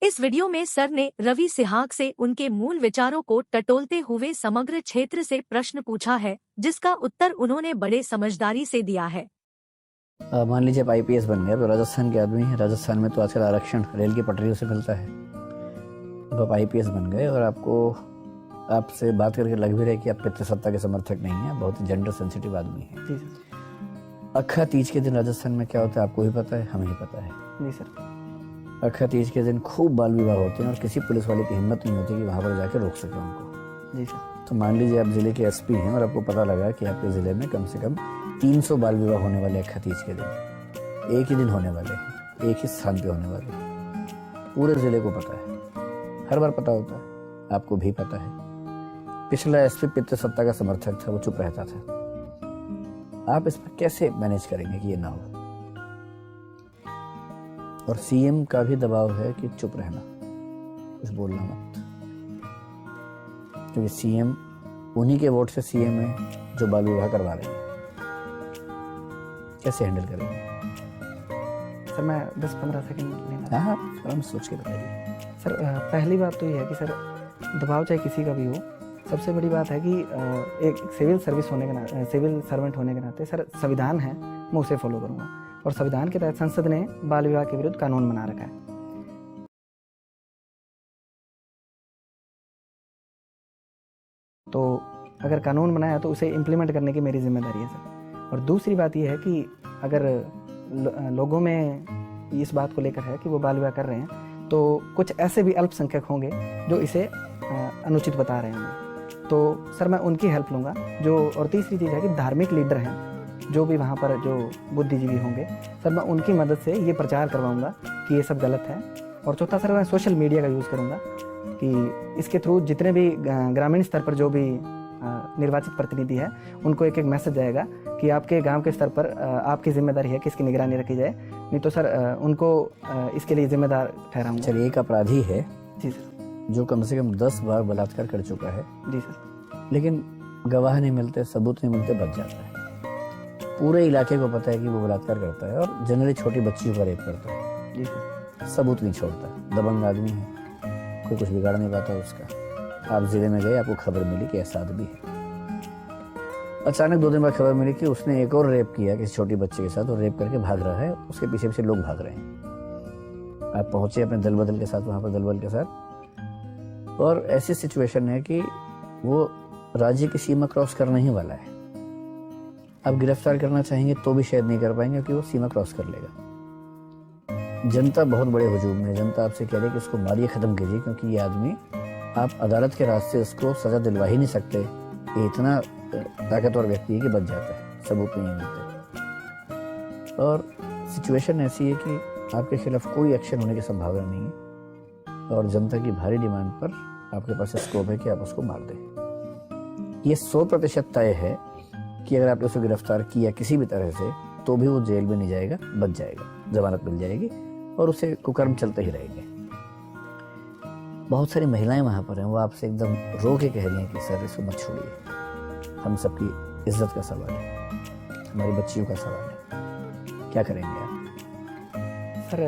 इस वीडियो में सर ने रवि सिहाग से उनके मूल विचारों को टटोलते हुए समग्र क्षेत्र से प्रश्न पूछा है, जिसका उत्तर उन्होंने बड़े समझदारी से दिया है। मान लीजिए आप आईपीएस बन गए तो राजस्थान के आदमी हैं। राजस्थान में तो आजकल आरक्षण रेल की पटरियों से मिलता है। तो आप आईपीएस बन गए और आपसे बात करके लग भी रहे कि आप पितृसत्ता के समर्थक नहीं हैं, बहुत ही जेंडर सेंसिटिव आदमी हैं। जी सर। अक्खा तीज के दिन राजस्थान में क्या होता है आपको भी पता है, हमें ही पता है। जी सर। अक्खा तीज के दिन खूब बाल विवाह होते हैं और किसी पुलिस वाले की हिम्मत नहीं होती कि वहाँ पर जाकर रोक सके उनको। जी सर। तो मान लीजिए आप जिले के एसपी हैं और आपको पता लगा कि आपके जिले में कम से कम 300 बाल विवाह होने वाले अक्खा तीज के दिन, एक ही दिन होने वाले हैं, एक ही स्थान पे होने वाले हैं। पूरे जिले को पता है, हर बार पता होता है, आपको भी पता है। पिछला एसपी पितृसत्ता का समर्थक था, वो चुप रहता था। आप इस पर कैसे मैनेज करेंगे कि ये ना हो? और सीएम का भी दबाव है कि चुप रहना, कुछ बोलना मत, क्योंकि सीएम उन्हीं के वोट से सीएम है जो बाल विवाह करवा रहे हैं। कैसे हैंडल करेंगे? सर मैं 10-15 सेकंड लेना। हाँ, आराम सोच के बताइए। सर पहली बात तो ये है कि सर दबाव चाहे किसी का भी हो, सबसे बड़ी बात है कि एक सिविल सर्विस होने के सिविल सर्वेंट होने के नाते सर संविधान है, मैं उसे फॉलो करूँगा। और संविधान के तहत संसद ने बाल विवाह के विरुद्ध कानून बना रखा है। तो अगर कानून बनाया तो उसे इम्प्लीमेंट करने की मेरी जिम्मेदारी है सर। और दूसरी बात यह है कि अगर लोगों में इस बात को लेकर है कि वो बाल विवाह कर रहे हैं, तो कुछ ऐसे भी अल्पसंख्यक होंगे जो इसे अनुचित बता रहे होंगे, तो सर मैं उनकी हेल्प लूँगा। और तीसरी चीज़ है कि धार्मिक लीडर हैं जो भी वहाँ पर जो बुद्धिजीवी होंगे, सर मैं उनकी मदद से ये प्रचार करवाऊँगा कि ये सब गलत है। और चौथा सर मैं सोशल मीडिया का यूज़ करूँगा कि इसके थ्रू जितने भी ग्रामीण स्तर पर जो भी निर्वाचित प्रतिनिधि है, उनको एक एक मैसेज जाएगा कि आपके गांव के स्तर पर आपकी जिम्मेदारी है कि इसकी निगरानी रखी जाए, नहीं तो सर उनको इसके लिए जिम्मेदार ठहराऊंगा। चलिए, एक अपराधी है जी सर, जो कम से कम 10 बार बलात्कार कर चुका है। जी सर। लेकिन गवाह नहीं मिलते, सबूत नहीं मिलते, बच जाता है। पूरे इलाके को पता है कि वो बलात्कार करता है और जनरली छोटी बच्चियों का रेप करता है। जी सर। सबूत नहीं छोड़ता, दबंग आदमी है, कोई कुछ बिगाड़ नहीं पाता उसका। आप जिले में गए, आपको खबर मिली कि ऐसा आदमी है। अचानक 2 दिन बाद खबर मिली कि उसने एक और रेप किया किसी छोटी बच्चे के साथ और रेप करके भाग रहा है, उसके पीछे पीछे लोग भाग रहे हैं। आप पहुंचे अपने दल बदल के साथ, वहां पर दल बदल के साथ, और ऐसी सिचुएशन है कि वो राज्य की सीमा क्रॉस करने ही वाला है। आप गिरफ्तार करना चाहेंगे तो भी शायद नहीं कर पाएंगे, क्योंकि वो सीमा क्रॉस कर लेगा। जनता बहुत बड़े हुजूम में, जनता आपसे कह रही है कि इसको मारिए, खत्म कीजिए, क्योंकि ये आदमी, आप अदालत के रास्ते उसको सजा दिलवा ही नहीं सकते। ये इतना ताकतवर व्यक्ति है कि बच जाता है, सबूत नहीं मिलते। और सिचुएशन ऐसी है कि आपके खिलाफ कोई एक्शन होने की संभावना नहीं है और जनता की भारी डिमांड पर आपके पास स्कोप है कि आप उसको मार दें। ये 100% तय है कि अगर आपने उसको गिरफ्तार किया किसी भी तरह से, तो भी वो जेल में नहीं जाएगा, बच जाएगा, जमानत मिल जाएगी और उसे कुकर्म चलते ही रहेंगे। बहुत सारी महिलाएं वहां पर हैं, वो आपसे एकदम रो के कह रही हैं कि सर इसको मत छोड़िए, हम सबकी इज्जत का सवाल है, हमारी बच्चियों का सवाल है, क्या करेंगे आप? सर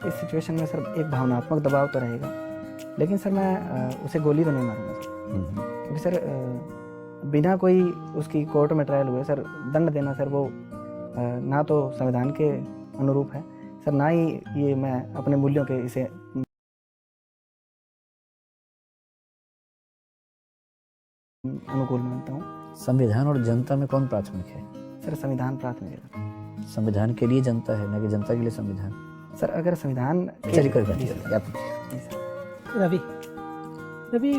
इस सिचुएशन में सर एक भावनात्मक दबाव तो रहेगा, लेकिन सर मैं उसे गोली तो नहीं मारूंगा सर, क्योंकि सर बिना कोई उसकी कोर्ट में ट्रायल हुए सर दंड देना सर वो ना तो संविधान के अनुरूप है सर, ना ही ये मैं अपने मूल्यों के इसे अनुकूल मानता हूँ। संविधान और जनता में कौन प्राथमिक है? सर संविधान प्राथमिक है। संविधान के लिए जनता है, ना कि जनता के लिए संविधान। सर अगर संविधान चलिए कोई बात नहीं। रवि,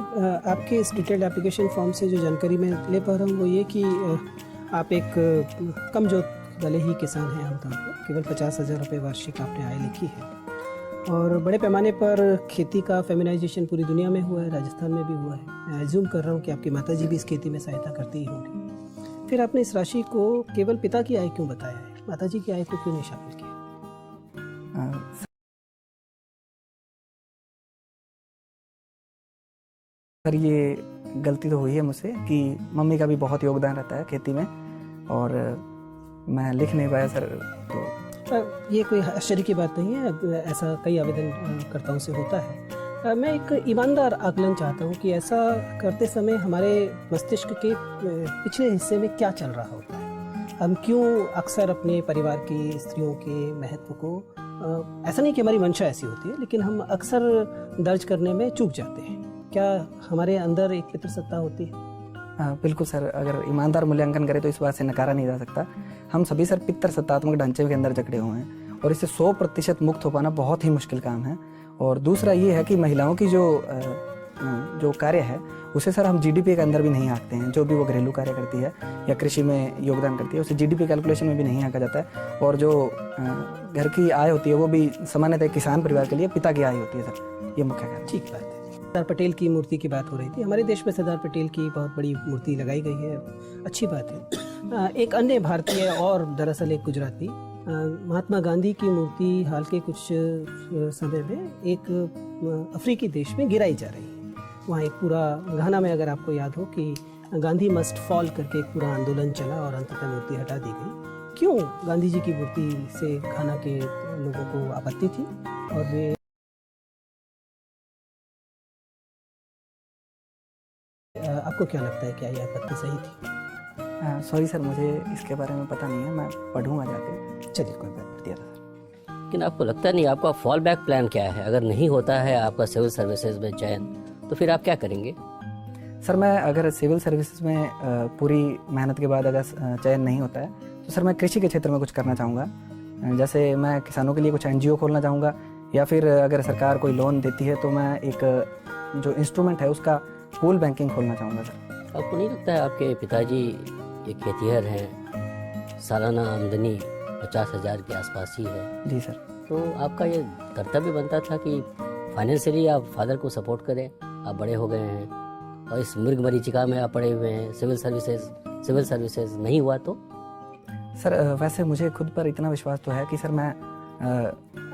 आपके इस डिटेल्ड एप्लीकेशन फॉर्म से जो जानकारी मैं ले पा रहा हूँ वो ये कि आप एक कम जोत वाले ही किसान हैं आमतौर पर, केवल 50,000 रुपये वार्षिक आपने आय लिखी है और बड़े पैमाने पर खेती का फेमिनाइजेशन पूरी दुनिया में हुआ है, राजस्थान में भी हुआ है। मैं एज्यूम कर रहा हूँ कि आपकी माताजी भी इस खेती में सहायता करती ही होंगी। फिर आपने इस राशि को केवल पिता की आय क्यों बताया है, माताजी की आय को क्यों नहीं शामिल किया? सर ये गलती तो हुई है मुझसे कि मम्मी का भी बहुत योगदान रहता है खेती में और मैं लिख नहीं पाया सर। तो ये कोई आश्चर्य की बात नहीं है, ऐसा कई आवेदनकर्ताओं से होता है। मैं एक ईमानदार आकलन चाहता हूँ कि ऐसा करते समय हमारे मस्तिष्क के पिछले हिस्से में क्या चल रहा होता है। हम क्यों अक्सर अपने परिवार की स्त्रियों के महत्व को, ऐसा नहीं कि हमारी मंशा ऐसी होती है, लेकिन हम अक्सर दर्ज करने में चूक जाते हैं। क्या हमारे अंदर एक पितृसत्ता होती है? बिल्कुल सर, अगर ईमानदार मूल्यांकन करें तो इस बात से नकारा नहीं जा सकता। हम सभी सर पितृसत्तात्मक ढांचे के अंदर जकड़े हुए हैं और इससे 100% मुक्त हो पाना बहुत ही मुश्किल काम है। और दूसरा ये है कि महिलाओं की जो कार्य है उसे सर हम जीडीपी के अंदर भी नहीं आंकते हैं। जो भी वो घरेलू कार्य करती है या कृषि में योगदान करती है उसे जीडीपी कैलकुलेशन में भी नहीं आंका जाता है। और जो घर की आय होती है वो भी सामान्यतः किसान परिवार के लिए पिता की आय होती है सर, ये मुख्य कारण। ठीक बात है। सरदार पटेल की मूर्ति की बात हो रही थी। हमारे देश में सरदार पटेल की बहुत बड़ी मूर्ति लगाई गई है, अच्छी बात है। एक अन्य भारतीय और दरअसल एक गुजराती, महात्मा गांधी की मूर्ति हाल के कुछ समय में एक अफ्रीकी देश में गिराई जा रही है। वहाँ एक पूरा घाना में, अगर आपको याद हो, कि गांधी मस्ट फॉल करके एक पूरा आंदोलन चला और अंततः मूर्ति हटा दी गई। क्यों गांधी जी की मूर्ति से घाना के लोगों को आपत्ति थी और वे आपको क्या लगता है, क्या ये आपत्ति सही थी? सॉरी सर, मुझे इसके बारे में पता नहीं है, मैं पढ़ूंगा जाके। चलिए, कोई बात नहीं, दिया था सर। लेकिन आपको लगता नहीं आपका फॉल बैक प्लान क्या है? अगर नहीं होता है आपका सिविल सर्विसेज में चयन, तो फिर आप क्या करेंगे? सर मैं अगर सिविल सर्विसेज में पूरी मेहनत के बाद अगर चयन नहीं होता है तो सर मैं कृषि के क्षेत्र में कुछ करना चाहूँगा। जैसे मैं किसानों के लिए कुछ एनजीओ खोलना चाहूँगा, या फिर अगर सरकार कोई लोन देती है तो मैं एक जो इंस्ट्रूमेंट है उसका पूल बैंकिंग खोलना चाहूँगा सर। आपको नहीं लगता है आपके पिताजी एक खेतिहर हैं, सालाना आमदनी 50,000 के आसपास ही है? जी सर। तो आपका ये कर्तव्य बनता था कि फाइनेंशियली आप फादर को सपोर्ट करें। आप बड़े हो गए हैं और इस मृग मरीचिका में आप पड़े हुए हैं, सिविल सर्विसेज नहीं हुआ तो? सर वैसे मुझे खुद पर इतना विश्वास तो है कि सर मैं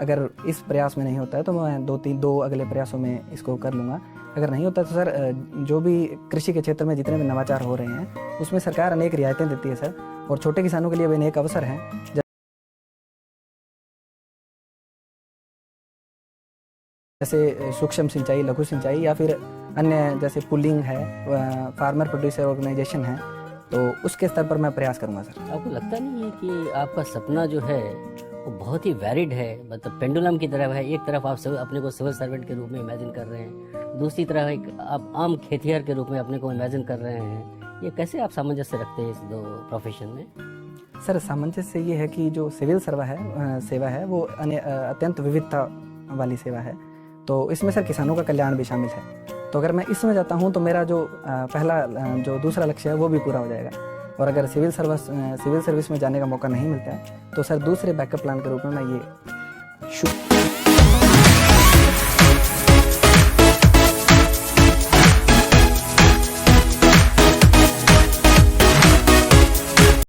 अगर इस प्रयास में नहीं होता है तो मैं दो अगले प्रयासों में इसको कर लूँगा। अगर नहीं होता तो सर जो भी कृषि के क्षेत्र में जितने भी नवाचार हो रहे हैं उसमें सरकार अनेक रियायतें देती है सर, और छोटे किसानों के लिए भी अनेक अवसर हैं। जैसे सूक्ष्म सिंचाई, लघु सिंचाई, या फिर अन्य जैसे पुलिंग है, फार्मर प्रोड्यूसर ऑर्गेनाइजेशन है, तो उसके स्तर पर मैं प्रयास करूंगा सर। आपको लगता नहीं है कि आपका सपना जो है वो बहुत ही वैरिड है, मतलब पेंडुलम की तरह है? एक तरफ आप अपने को सिविल सर्वेंट के रूप में इमेजिन कर रहे हैं, दूसरी तरफ एक आप आम खेतिहर के रूप में अपने को इमेजिन कर रहे हैं। ये कैसे आप सामंजस्य रखते हैं इस दो प्रोफेशन में? सर सामंजस्य ये है कि जो सिविल सेवा है वो अत्यंत विविधता वाली सेवा है, तो इसमें सर किसानों का कल्याण भी शामिल है। तो अगर मैं इसमें जाता हूँ तो मेरा जो जो दूसरा लक्ष्य है वो भी पूरा हो जाएगा। और अगर सिविल सर्विस में जाने का मौका नहीं मिलता है तो सर दूसरे बैकअप प्लान के रूप में मैं ये